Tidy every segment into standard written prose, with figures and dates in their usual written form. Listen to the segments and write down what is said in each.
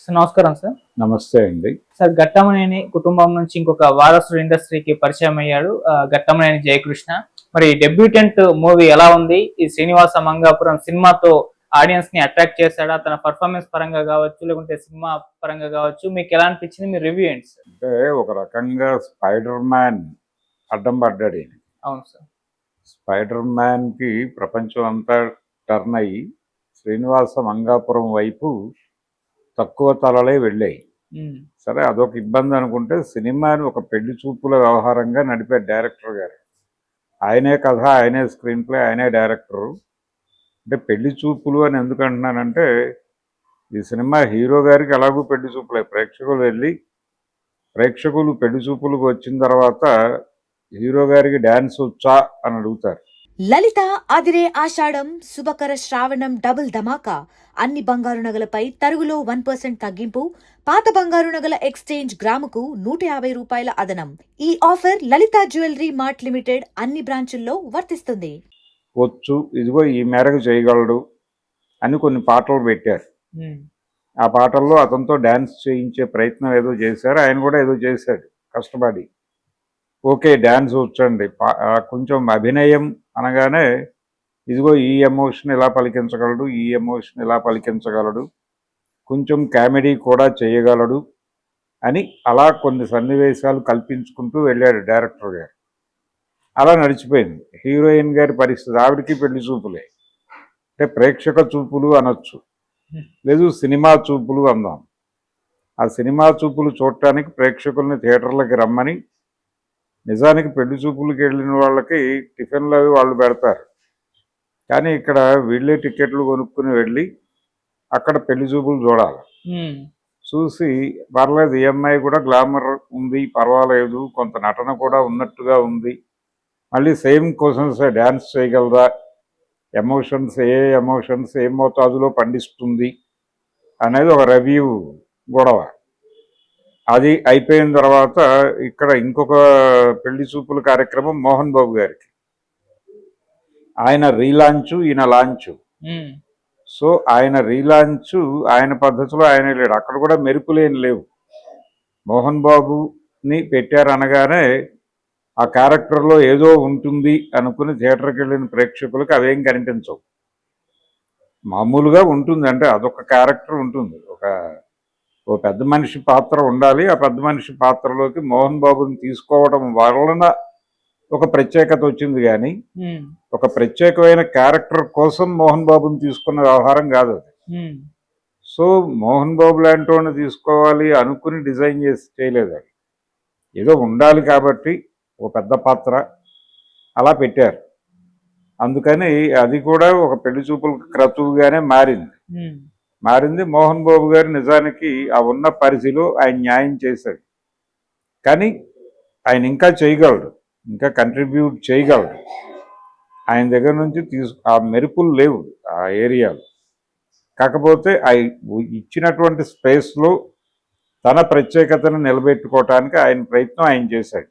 Sir నమస్కారం sir. నమస్తే అండి. సార్ ఘట్టమనేని కుటుంబం నుంచి ఇంకొక వారసుడు ఇండస్ట్రీకి పరిచయం అయ్యాడు. ఘట్టమనేని జయకృష్ణ. మరి డెబ్యూటెంట్ మూవీ ఎలా ఉంది? ఈ శ్రీనివాస మంగాపురం సినిమాతో ఆడియన్స్ ని అట్రాక్ట్ చేశాడా? తన పర్ఫార్మెన్స్ పరంగా కావచ్చు, లేకుంటే సినిమా పరంగా కావచ్చు, మీకు ఎలా అనిపించింది? మీ రివ్యూ ఏంటి సార్? అంటే ఒక రకంగా స్పైడర్ మ్యాన్ అడ్డం పడ్డాడు ఈయన. అవును సార్. స్పైడర్ మ్యాన్ కి ప్రపంచం అంతా టర్న్ అయ్యి శ్రీనివాస మంగాపురం వైపు తక్కువ తలలే వెళ్ళాయి. సరే, అదొక ఇబ్బంది అనుకుంటే సినిమాని ఒక పెళ్లి చూపుల వ్యవహారంగా నడిపారు డైరెక్టర్ గారు. ఆయనే కథ, ఆయనే స్క్రీన్ ప్లే, ఆయనే డైరెక్టరు. అంటే పెళ్లి చూపులు అని ఎందుకు అంటున్నానంటే, ఈ సినిమా హీరో గారికి ఎలాగూ పెళ్లి చూపులే. ప్రేక్షకులు పెళ్లి చూపులకు వచ్చిన తర్వాత హీరో గారికి డ్యాన్స్ వచ్చా అని అడుగుతారు. లలిత అదిరే ఆషాఢం శుభకర శ్రావణం డబుల్ ధమాకా. అన్ని బంగారు నగలపై తరుగులో 1% తగ్గింపు. పాత బంగారు నగల ఎక్స్చేంజ్ గ్రాముకు 150 రూపాయల అదనం. ఈ ఆఫర్ లలిత జ్యువెలరీ మార్ట్ లిమిటెడ్ అన్ని బ్రాంచుల్లో వర్తిస్తుంది. వచ్చు, ఇదిగో ఈ మేరకు చేయగలడు అని కొన్ని పాటలు పెట్టారు. ఆ పాటల్లో అతనితో డ్యాన్స్ చేయించే ప్రయత్నం ఏదో చేశారు. ఆయన కూడా ఏదో చేశాడు కష్టపడి. ఓకే, డ్యాన్స్ వచ్చండి. కొంచెం అభినయం అనగానే ఇదిగో ఈ ఎమోషన్ ఇలా పలికించగలడు, ఈ ఎమోషన్ ఇలా పలికించగలడు, కొంచెం కామెడీ కూడా చేయగలడు అని అలా కొన్ని సన్నివేశాలు కల్పించుకుంటూ వెళ్ళాడు డైరెక్టర్ గారు. అలా నడిచిపోయింది. హీరోయిన్ గారి పరిస్థితి, ఆవిడకి పెళ్లి చూపులే. అంటే ప్రేక్షక చూపులు అనొచ్చు, లేదు సినిమా చూపులు అందాం. ఆ సినిమా చూపులు చూడటానికి ప్రేక్షకుల్ని థియేటర్లకి రమ్మని, నిజానికి పెళ్లి చూపులకి వెళ్ళిన వాళ్ళకి టిఫిన్లు అవి వాళ్ళు పెడతారు. కానీ ఇక్కడ వీళ్ళే టికెట్లు కొనుక్కుని వెళ్ళి అక్కడ పెళ్లి చూపులు చూడాలి. చూసి పర్లేదు, ఈ అమ్మాయి కూడా గ్లామర్ ఉంది, పర్వాలేదు, కొంత నటన కూడా ఉన్నట్టుగా ఉంది, మళ్ళీ సేమ్ క్వశ్చన్స్, డ్యాన్స్ చేయగలరా, ఎమోషన్స్ ఏ మోతాదులో పండిస్తుంది అనేది ఒక రివ్యూ గొడవ. అది అయిపోయిన తర్వాత ఇక్కడ ఇంకొక పెళ్లి చూపుల కార్యక్రమం మోహన్ బాబు గారికి. ఆయన రీలాంచు, ఈయన లాంచు. సో ఆయన రీలాంచు ఆయన పద్ధతిలో ఆయన లేడు. అక్కడ కూడా మెరుపులేని లేవు. మోహన్ బాబుని పెట్టారనగానే ఆ క్యారెక్టర్లో ఏదో ఉంటుంది అనుకుని థియేటర్కి వెళ్ళిన ప్రేక్షకులకు అవేం కనిపించవు. మామూలుగా ఉంటుంది, అంటే అదొక క్యారెక్టర్ ఉంటుంది. ఓ పెద్ద మనిషి పాత్ర ఉండాలి. ఆ పెద్ద మనిషి పాత్రలోకి మోహన్ బాబుని తీసుకోవడం వలన ఒక ప్రత్యేకత వచ్చింది. కానీ ఒక ప్రత్యేకమైన క్యారెక్టర్ కోసం మోహన్ బాబుని తీసుకున్న వ్యవహారం కాదు అది. సో మోహన్ బాబు లాంటి వాడిని తీసుకోవాలి అనుకుని డిజైన్ చేసి చేయలేదు. అది ఏదో ఉండాలి కాబట్టి ఒక పెద్ద పాత్ర అలా పెట్టారు. అందుకని అది కూడా ఒక పెళ్లి చూపులకు క్రతువుగానే మారింది. మోహన్ బాబు గారు నిజానికి ఆ ఉన్న పరిధిలో ఆయన న్యాయం చేశాడు. కానీ ఆయన ఇంకా చేయగలడు, ఇంకా కంట్రిబ్యూట్ చేయగలడు. ఆయన దగ్గర నుంచి ఆ మెరుపులు లేవు ఆ ఏరియాలో. కాకపోతే ఇచ్చినటువంటి స్పేస్లో తన ప్రత్యేకతను నిలబెట్టుకోవటానికి ఆయన ప్రయత్నం ఆయన చేశాడు.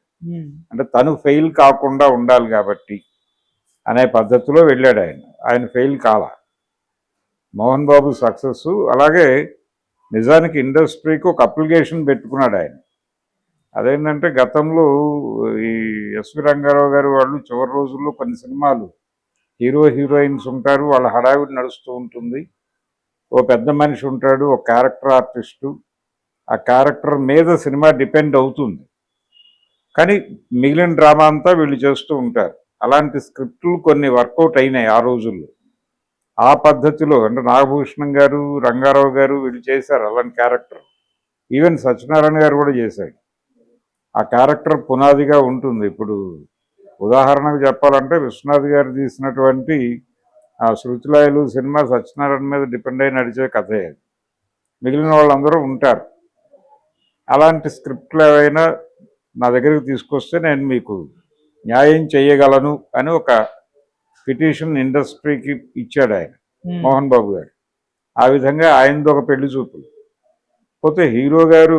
అంటే తను ఫెయిల్ కాకుండా ఉండాలి కాబట్టి అనే పద్ధతిలో వెళ్ళాడు ఆయన ఫెయిల్ కాల. మోహన్ బాబు సక్సెస్. అలాగే నిజానికి ఇండస్ట్రీకి ఒక అప్లికేషన్ పెట్టుకున్నాడు ఆయన. అదేంటంటే గతంలో ఈ ఎస్వి రంగారావు గారు వాళ్ళు చివరి రోజుల్లో కొన్ని సినిమాలు హీరోయిన్స్ ఉంటారు, వాళ్ళ హడావిడి నడుస్తూ ఉంటుంది, ఓ పెద్ద మనిషి ఉంటాడు, ఒక క్యారెక్టర్ ఆర్టిస్టు, ఆ క్యారెక్టర్ మీద సినిమా డిపెండ్ అవుతుంది. కానీ మిగిలిన డ్రామా అంతా వీళ్ళు చేస్తూ ఉంటారు. అలాంటి స్క్రిప్టులు కొన్ని వర్కౌట్ అయినాయి ఆ రోజుల్లో. ఆ పద్ధతిలో అంటే నాగభూషణం గారు, రంగారావు గారు వీళ్ళు చేశారు అలాంటి క్యారెక్టర్. ఈవెన్ సత్యనారాయణ గారు కూడా చేశాడు. ఆ క్యారెక్టర్ పునాదిగా ఉంటుంది. ఇప్పుడు ఉదాహరణకు చెప్పాలంటే విశ్వనాథ్ గారు తీసినటువంటి ఆ శృతిలయలు సినిమా సత్యనారాయణ మీద డిపెండ్ అయి నడిచే కథే అది. మిగిలిన వాళ్ళందరూ ఉంటారు. అలాంటి స్క్రిప్ట్లు ఏవైనా నా దగ్గరికి తీసుకొస్తే నేను మీకు న్యాయం చేయగలను అని ఒక పిటిషన్ ఇండస్ట్రీకి ఇచ్చాడు ఆయన, మోహన్ బాబు గారు. ఆ విధంగా ఆయనది ఒక పెళ్లి చూపులు. పోతే హీరో గారు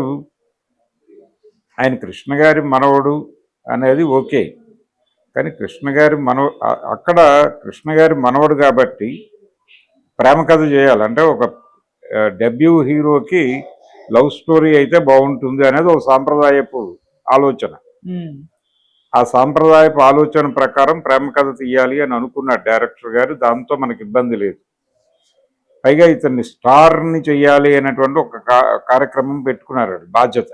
ఆయన కృష్ణ గారి మనవడు అనేది ఓకే. కానీ అక్కడ కృష్ణ గారి మనవడు కాబట్టి ప్రేమ కథ చేయాలి. అంటే ఒక డెబ్యూ హీరోకి లవ్ స్టోరీ అయితే బాగుంటుంది అనేది ఒక సాంప్రదాయపు ఆలోచన. ఆ సాంప్రదాయపు ఆలోచన ప్రకారం ప్రేమ కథ తీయాలి అని అనుకున్నాడు డైరెక్టర్ గారు. దాంతో మనకి ఇబ్బంది లేదు. పైగా ఇతన్ని స్టార్ని చెయ్యాలి అనేటువంటి ఒక కార్యక్రమం పెట్టుకున్నారు, బాధ్యత.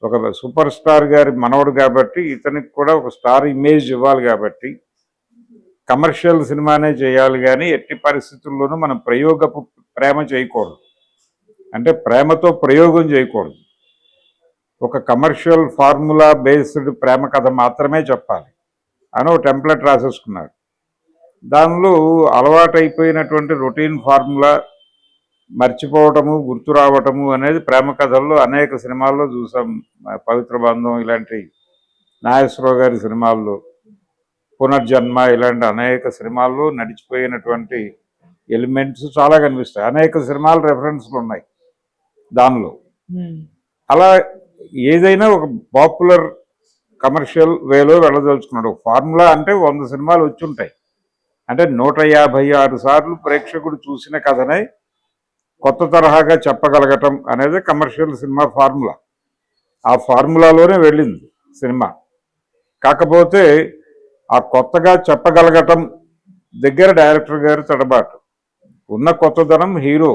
ఒక సూపర్ స్టార్ గారి మనవడు కాబట్టి ఇతనికి కూడా ఒక స్టార్ ఇమేజ్ ఇవ్వాలి కాబట్టి కమర్షియల్ సినిమానే చేయాలి, కానీ ఎట్టి పరిస్థితుల్లోనూ మనం ప్రయోగపు ప్రేమ చేయకూడదు, అంటే ప్రేమతో ప్రయోగం చేయకూడదు. ఒక కమర్షియల్ ఫార్ములా బేస్డ్ ప్రేమ కథ మాత్రమే చెప్పాలి అని ఒక టెంప్లెట్ రాసేసుకున్నాడు. దానిలో అలవాటైపోయినటువంటి రొటీన్ ఫార్ములా మర్చిపోవటము, గుర్తు రావటము అనేది ప్రేమ కథల్లో అనేక సినిమాల్లో చూసాం. పవిత్ర బంధం ఇలాంటి, నాగేశ్వరరావు గారి సినిమాల్లో, పునర్జన్మ ఇలాంటి అనేక సినిమాల్లో నడిచిపోయినటువంటి ఎలిమెంట్స్ చాలా కనిపిస్తాయి. అనేక సినిమాల రెఫరెన్స్లు ఉన్నాయి దానిలో. అలా ఏదైనా ఒక పాపులర్ కమర్షియల్ వేలో వెళ్ళదలుచుకున్నాడు. ఫార్ములా అంటే 100 సినిమాలు వచ్చి ఉంటాయి, అంటే 156 సార్లు ప్రేక్షకుడు చూసిన కథనే కొత్త తరహాగా చెప్పగలగటం అనేది కమర్షియల్ సినిమా ఫార్ములా. ఆ ఫార్ములాలోనే వెళ్ళింది సినిమా. కాకపోతే ఆ కొత్తగా చెప్పగలగటం దగ్గర డైరెక్టర్ గారు తడబాటు. ఉన్న కొత్తదనం హీరో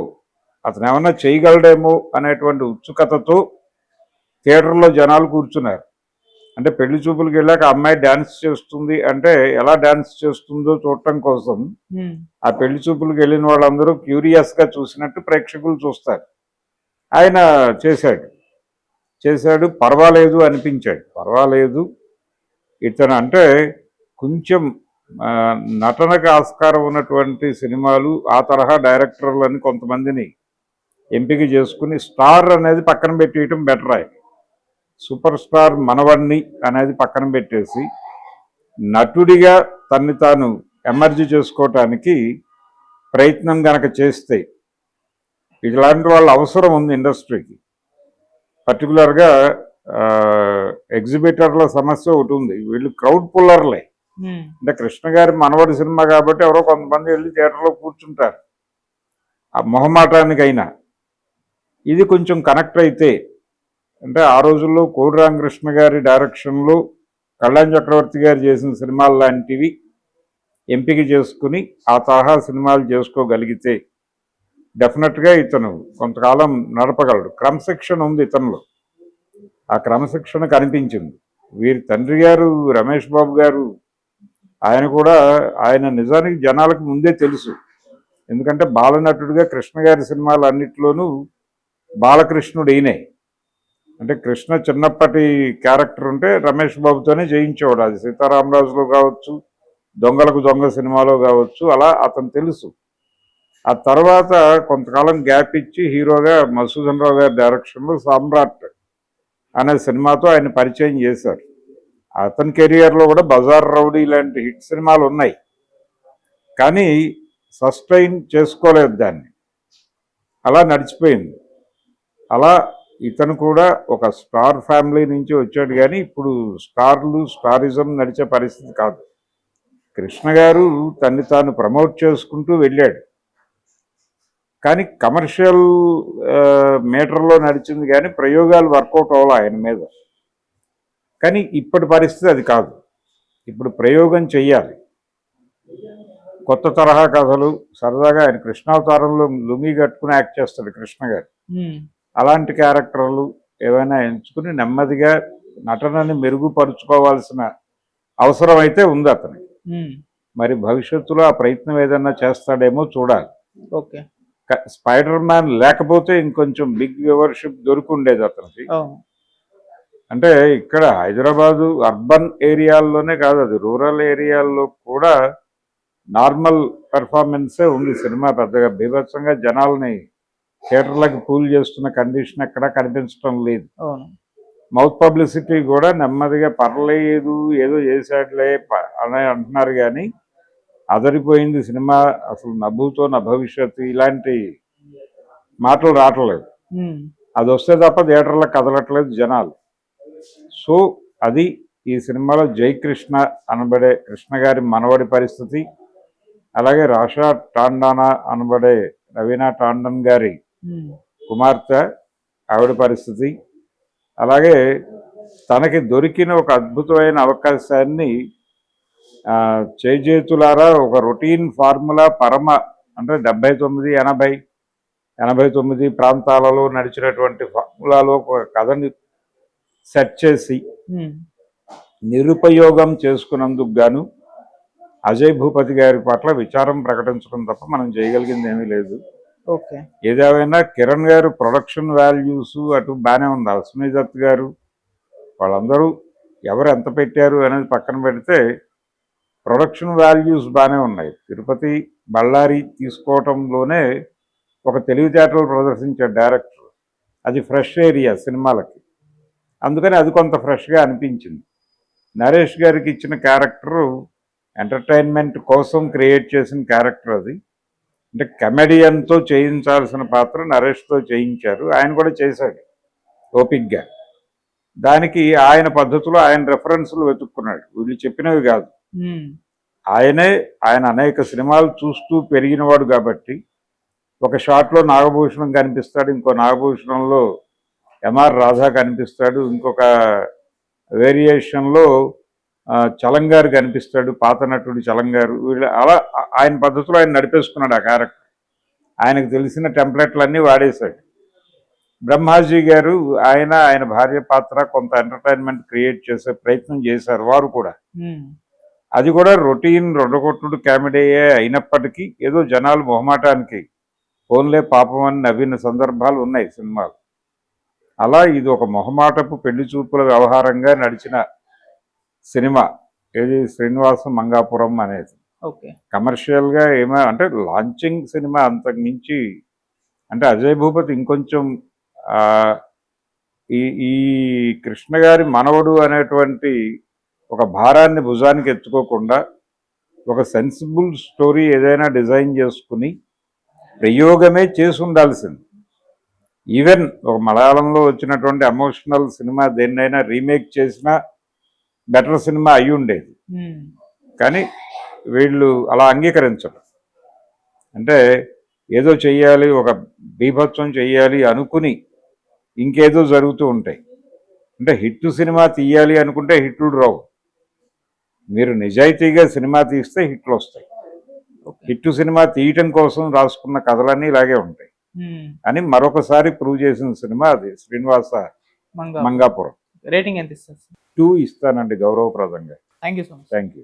అతను ఏమన్నా చేయగలడేమో అనేటువంటి ఉత్సుకతతో థియేటర్లో జనాలు కూర్చున్నారు. అంటే పెళ్లి చూపులకు వెళ్ళాక అమ్మాయి డాన్స్ చేస్తుంది అంటే ఎలా డాన్స్ చేస్తుందో చూడటం కోసం ఆ పెళ్లి చూపులకు వెళ్ళిన వాళ్ళందరూ క్యూరియస్గా చూసినట్టు ప్రేక్షకులు చూస్తారు. ఆయన చేశాడు, పర్వాలేదు అనిపించాడు. పర్వాలేదు ఇతను అంటే కొంచెం నటనకు ఆస్కారం ఉన్నటువంటి సినిమాలు, ఆ తరహా డైరెక్టర్లని కొంతమందిని ఎంపిక చేసుకుని స్టార్ అనేది పక్కన పెట్టేయటం బెటర్. ఆయన సూపర్ స్టార్ మనవణ్ణి అనేది పక్కన పెట్టేసి నటుడిగా తన్ని తాను ఎమర్జీ చేసుకోవటానికి ప్రయత్నం గనక చేస్తే, ఇలాంటి వాళ్ళ అవసరం ఉంది ఇండస్ట్రీకి. పర్టికులర్గా ఎగ్జిబిటర్ల సమస్య ఒకటి ఉంది. వీళ్ళు క్రౌడ్ పుల్లర్లే. అంటే కృష్ణ గారి మనవడి సినిమా కాబట్టి ఎవరో కొంతమంది వెళ్ళి థియేటర్లో కూర్చుంటారు ఆ మొహమాటానికైనా. ఇది కొంచెం కనెక్ట్ అయితే, అంటే ఆ రోజుల్లో కోడి రామకృష్ణ గారి డైరెక్షన్లో కళ్యాణ్ చక్రవర్తి గారు చేసిన సినిమాలు లాంటివి ఎంపిక చేసుకుని ఆ తరహా సినిమాలు చేసుకోగలిగితే డెఫినెట్గా ఇతను కొంతకాలం నడపగలడు. క్రమశిక్షణ ఉంది ఇతనిలో, ఆ క్రమశిక్షణ కనిపించింది. వీరి తండ్రి గారు రమేష్ బాబు గారు, ఆయన నిజానికి జనాలకు ముందే తెలుసు. ఎందుకంటే బాలనటుడిగా కృష్ణ గారి సినిమాలు అన్నిట్లోనూ బాలకృష్ణుడు ఈయనే. అంటే కృష్ణ చిన్నప్పటి క్యారెక్టర్ ఉంటే రమేష్ బాబుతోనే జయించేవాడు. అది సీతారామరాజులో కావచ్చు, దొంగలకు దొంగ సినిమాలో కావచ్చు, అలా అతను తెలుసు. ఆ తర్వాత కొంతకాలం గ్యాప్ ఇచ్చి హీరోగా మధుసూదన్ రావు గారి డైరెక్షన్లో సామ్రాట్ అనే సినిమాతో ఆయన పరిచయం చేశారు. అతని కెరియర్లో కూడా బజార్ రౌడీ లాంటి హిట్ సినిమాలు ఉన్నాయి, కానీ సస్టైన్ చేసుకోలేదు దాన్ని. అలా నడిచిపోయింది. అలా ఇతను కూడా ఒక స్టార్ ఫ్యామిలీ నుంచి వచ్చాడు, కానీ ఇప్పుడు స్టారిజం నడిచే పరిస్థితి కాదు. కృష్ణ గారు తన్ని తాను ప్రమోట్ చేసుకుంటూ వెళ్ళాడు, కానీ కమర్షియల్ మీటర్లో నడిచింది, కానీ ప్రయోగాలు వర్కౌట్ అవ్వాలి ఆయన మీద. కానీ ఇప్పటి పరిస్థితి అది కాదు. ఇప్పుడు ప్రయోగం చెయ్యాలి. కొత్త తరహా కథలు సరదాగా, ఆయన కృష్ణావతారంలో లుంగి కట్టుకుని యాక్ట్ చేస్తాడు కృష్ణ గారు. అలాంటి క్యారెక్టర్లు ఏవైనా ఎంచుకుని నెమ్మదిగా నటనని మెరుగుపరుచుకోవాల్సిన అవసరం అయితే ఉంది అతనికి. మరి భవిష్యత్తులో ఆ ప్రయత్నం ఏదన్నా చేస్తాడేమో చూడాలి. ఓకే, స్పైడర్ మ్యాన్ లేకపోతే ఇంకొంచెం బిగ్ వ్యూవర్షిప్ దొరికిండేది అతనికి. అంటే ఇక్కడ హైదరాబాదు అర్బన్ ఏరియాల్లోనే కాదు, అది రూరల్ ఏరియాల్లో కూడా నార్మల్ పెర్ఫార్మెన్సే ఉంది సినిమా. పెద్దగా బీభత్సంగా జనాల్ని థియేటర్లకు పూల్ చేస్తున్న కండిషన్ ఎక్కడా కనిపించడం లేదు. మౌత్ పబ్లిసిటీ కూడా నెమ్మదిగా పర్లేదు, ఏదో చేశాడులే అని అంటున్నారు, కానీ అదరిపోయింది సినిమా, అసలు నభూతో నా భవిష్యత్తు ఇలాంటి మాటలు రావట్లేదు. అది వస్తే తప్ప థియేటర్లకు కదలట్లేదు జనాలు. సో అది ఈ సినిమాలో జయకృష్ణ అనబడే కృష్ణ గారి మనవడి పరిస్థితి, అలాగే రాషా టాండానా అనబడే రవీనా టాండన్ గారి కుమార్తె ఆవిడ పరిస్థితి. అలాగే తనకి దొరికిన ఒక అద్భుతమైన అవకాశాన్ని చేజేతులారా ఒక రొటీన్ ఫార్ములా అంటే 79, 80, 89 ప్రాంతాలలో నడిచినటువంటి ఫార్ములాలో ఒక కథని సెట్ చేసి నిరుపయోగం చేసుకున్నందుకు గాను అజయ్ భూపతి గారి పట్ల విచారం ప్రకటించడం తప్ప మనం చేయగలిగింది ఏమీ లేదు. ఓకే, ఏదేమైనా కిరణ్ గారు ప్రొడక్షన్ వాల్యూస్ అటు బాగానే ఉంది. అశ్విని దత్ గారు వాళ్ళందరూ ఎవరు ఎంత పెట్టారు అనేది పక్కన పెడితే ప్రొడక్షన్ వాల్యూస్ బాగానే ఉన్నాయి. తిరుపతి బళ్ళారి తీసుకోవటంలోనే ఒక తెలివితేటలు ప్రదర్శించే డైరెక్టర్. అది ఫ్రెష్ ఏరియా సినిమాలకి, అందుకని అది కొంత ఫ్రెష్గా అనిపించింది. నరేష్ గారికి ఇచ్చిన క్యారెక్టరు ఎంటర్టైన్మెంట్ కోసం క్రియేట్ చేసిన క్యారెక్టర్ అది. అంటే కమెడియన్తో చేయించాల్సిన పాత్ర నరేష్తో చేయించారు. ఆయన కూడా చేశాడు ఓపిక్గా. దానికి ఆయన పద్ధతిలో ఆయన రెఫరెన్స్లు వెతుక్కున్నాడు, వీళ్ళు చెప్పినవి కాదు. ఆయన అనేక సినిమాలు చూస్తూ పెరిగినవాడు కాబట్టి ఒక షాట్లో నాగభూషణం కనిపిస్తాడు, ఇంకో నాగభూషణంలో ఎంఆర్ రాధా కనిపిస్తాడు, ఇంకొక వేరియేషన్లో చలంగారు కనిపిస్తాడు, పాత నటుడు చలంగారు. వీళ్ళు అలా ఆయన పద్ధతిలో ఆయన నడిపేసుకున్నాడు ఆ క్యారెక్టర్. ఆయనకు తెలిసిన టెంప్లెట్లన్నీ వాడేశాడు. బ్రహ్మాజీ గారు ఆయన భార్య పాత్ర కొంత ఎంటర్టైన్మెంట్ క్రియేట్ చేసే ప్రయత్నం చేశారు వారు కూడా. అది కూడా రొటీన్ రొడ్డగొట్టుడు కామెడీయే అయినప్పటికీ ఏదో జనాలు మొహమాటానికి ఫోన్లే పాపం అని నవ్విన సందర్భాలు ఉన్నాయి సినిమాలు. అలా ఇది ఒక మొహమాటపు పెళ్లి చూపుల వ్యవహారంగా నడిచిన సినిమా ఏది శ్రీనివాస మంగాపురం అనేది. కమర్షియల్గా అంటే లాంచింగ్ సినిమా అంతకు మించి అంటే అజయ్ భూపతి ఇంకొంచెం ఈ కృష్ణ గారి మనవడు అనేటువంటి ఒక భారాన్ని భుజానికి ఎత్తుకోకుండా ఒక సెన్సిబుల్ స్టోరీ ఏదైనా డిజైన్ చేసుకుని ప్రయోగమే చేసి ఉండాల్సింది. ఈవెన్ ఒక మలయాళంలో వచ్చినటువంటి ఎమోషనల్ సినిమా దేన్నైనా రీమేక్ చేసినా బెటర్ సినిమా అయి ఉండేది. కానీ వీళ్ళు అలా అంగీకరించరు. అంటే ఏదో చెయ్యాలి, ఒక బీభత్సం చెయ్యాలి అనుకుని ఇంకేదో జరుగుతూ ఉంటాయి. అంటే హిట్ సినిమా తీయాలి అనుకుంటే హిట్లు రావు. మీరు నిజాయితీగా సినిమా తీస్తే హిట్లు వస్తాయి. హిట్ సినిమా తీయటం కోసం రాసుకున్న కథలన్నీ ఇలాగే ఉంటాయి అని మరొకసారి ప్రూవ్ చేసిన సినిమా అది శ్రీనివాస మంగాపురం. రేటింగ్ ఎంత ఇస్తారు? 2 ఇస్తానండి గౌరవప్రదంగా. Thank you so much. Thank you.